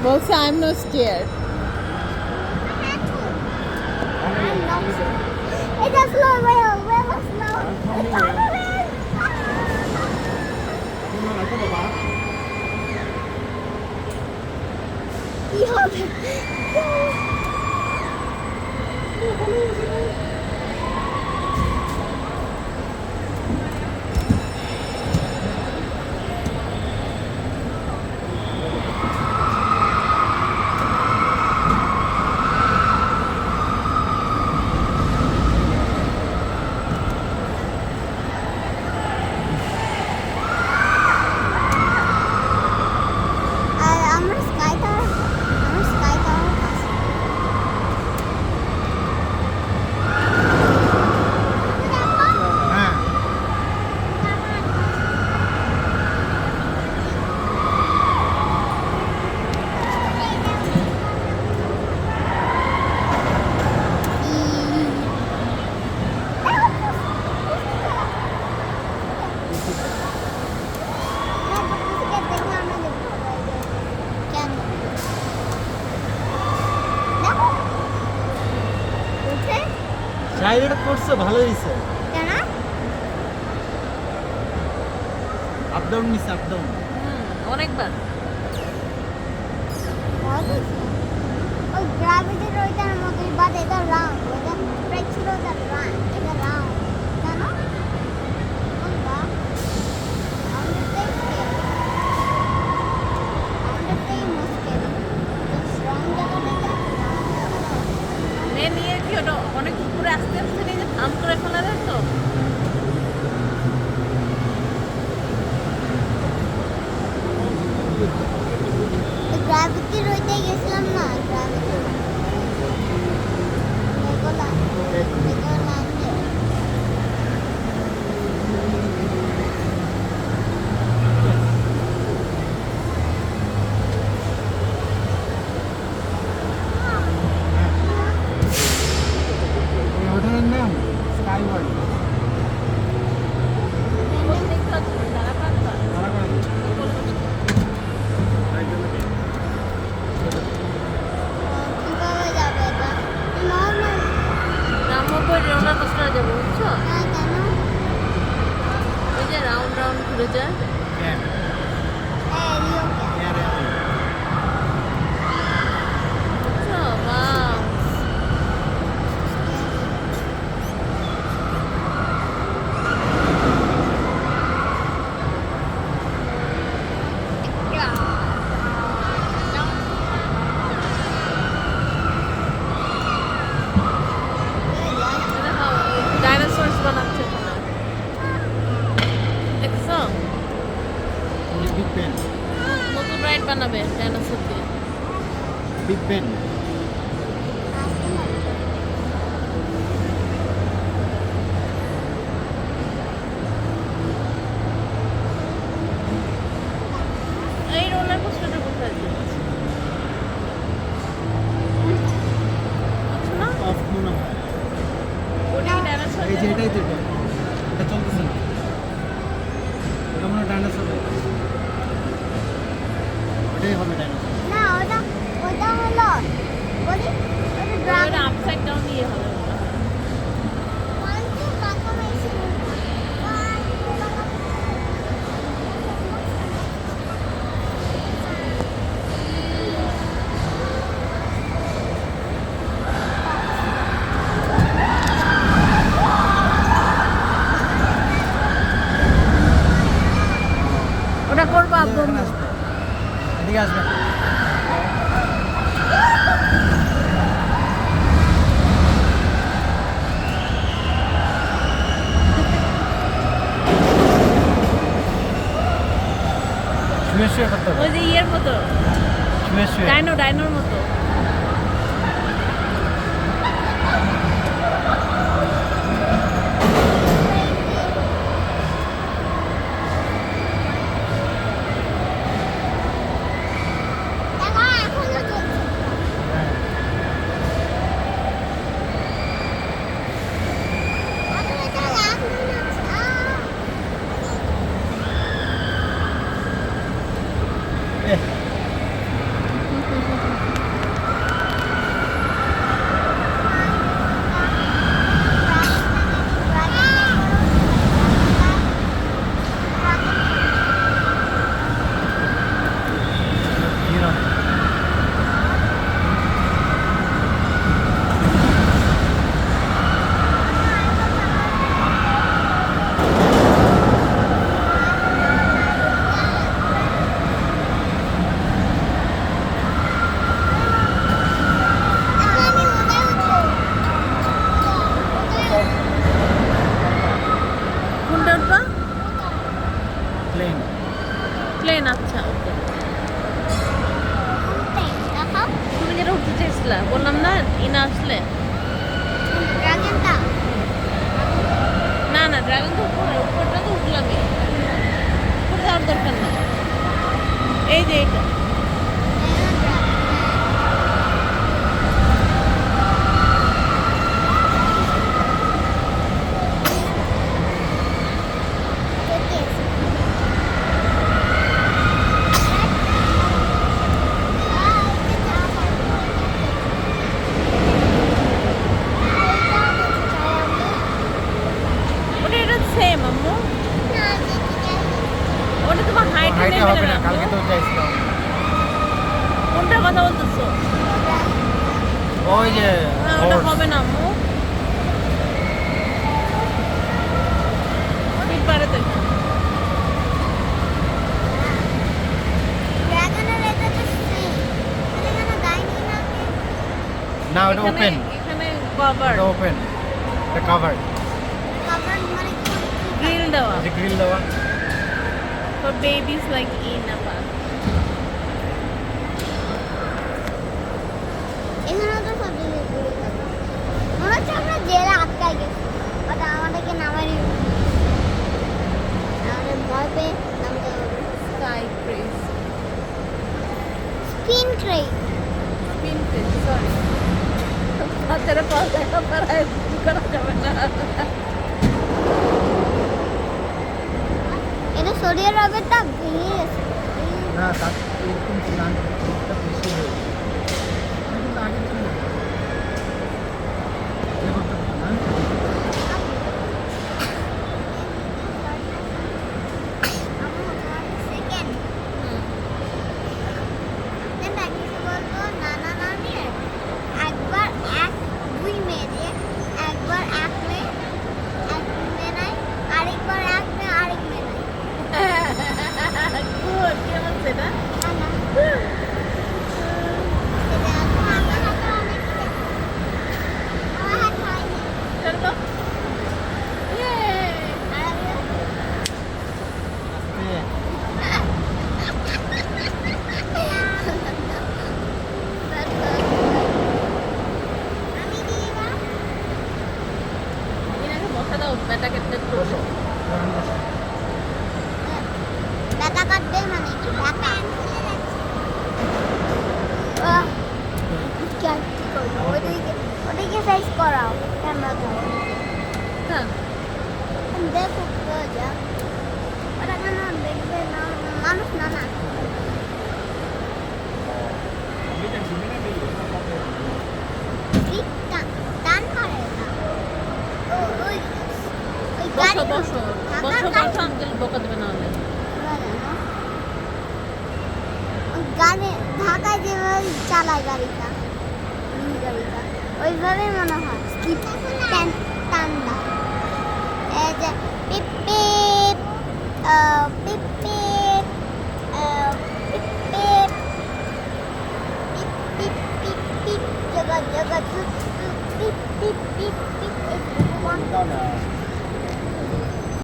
বলছে I am not scared. এটা slow whale slow কি হবে চাইল্ড করছে ভালো হয়েছে। কেন আপ ডাউন নিছে আপ ডাউন অনেকবার ওই গ্র্যাভিটির ওইটার মতোই বাট এটা রাউন্ড ওইটা প্রায় ছিল ওটা রাউন্ড এটা রাউন্ড কেন কোনটা আমাদেরটাই মুশকিল রাউন্ড জায়গাটা মেয়ে নিয়ে কি ওটা অনেক উপরে আস্তে আস্তে নিয়ে থাম করে ফেলা যায় তো। গ্র্যাভিটির ওইটাই গেছিলাম না গ্র্যাভিটি এগুলা হোটেলের নাম স্কাই ওয়ার্ল্ড। কিভাবে যাবে এটা নর্মাল রামপুর রোলার কোস্টারে যাবো বুঝছো, না কেন ওই যে রাউন্ড রাউন্ড ঘুরে যায়। এরিও বুঝছো বাহ ডাইনোসরস বানাচ্ছে ওখানে। দেখছো বিগ বেন নতুন রাইড বানাবে ডাইনোসর দিয়ে। বিগ বেন এই রোলার কোস্টারটা কোথায় আছে? বুঝছো না অফ মনে হয়। ওটা কি ডাইনোসর? এই যে এটাই তো এটা এটা চলতেছে না, এটা মনে হয় ডাইনোসর। এটাই হবে ডাইনোসর। না ওটা ওটা হলো বলি ওটা ড্রাগন ওটা আপসাইড ডাউন দিয়ে হবে ওটা। ওটা করবো আব্বু। এখানে আসবে, এদিকে আসবে। শুয়ে শুয়ে করতে হবে, ওই যে ইয়ের মতো শুয়ে শুয়ে। ডাইনোর মতো। প্লেন প্লেন, আচ্ছা ওকে। দেখো তুমি যেটা উঠতে চেয়েছিলা বললাম না ইনা আসলে। ড্রাগনটা না না, ড্রাগন তো উপরে, উপরটা তো উঠলামই, উপরে যাওয়ার দরকার নেই। এই যে এটা ওটা, এটা সেম আম্মু, ওটা তোমার হাইট হাইটে হবে না, নেবে কালকে তো চাইছিলাম। কোনটার কথা বলতেছো? ওই যে না, ওটা horse। হবে না আম্মু, ঠিক পারে তো। না ওটা ওপেন, এখানে কভার, এটা ওপেন, এটা কভার, গ্রিল দেওয়া যে গ্রিল দেওয়া। for babies like Ina pa. এখানে তো সব জিনিস ঘুরে গেছে। মনে হচ্ছে আমরা জেলে আটকাই গেছি, ওটা আমাদেরকে নামারি আমাদের ভয় পেয়ে নামতে হবে। Sky cruise, spin train spin cruise, sorry. হাতের পাশ দেখা পারায় করা যাবে না। এটা সৌদি আরবেরটা ভেঙে গেছে। না তার এরকম স্নান করতে বেশি হয়ে যায়। কিন্তু আগে ছিল এ করতে পারতো না। সেকেন্ড দেন কিছু বলবো নানা নানি একবার এক দুই মেয়ে একবার এক মেয়ে নাই, আরেকবার এক মেয়ে আরেক মেয়ে নাই। Good, কে বলছে না? চলো তো। Yay! আস্তে। ইনাকে বসা দাও, ব্যাটা কেটে করবে। বসো, এখন বসো। ব্যথা কাটবে মানে কি ব্যথা? ওটাকে সাইজ করাও ক্যামেরা ধরো। হ্যাঁ, দেখো যা ওটা কেন দেখবে না মানুষ না না টান মারে না। ওই বসো বসো বসো বসো, আঙ্কেল বকা দেবে না হলে। গানে ঢাকায় যেভাবে চালায় গাড়িটা গাড়িটা ওইভাবে মনে হয় স্কিপ টান্ডা এই যে পিপ পিপ পিপ পিপ পিপ পিপ পিপ পিপ পিপ পিপ জগৎ জগৎ পিপ পিপ পিপ পিপ এই বন্ধ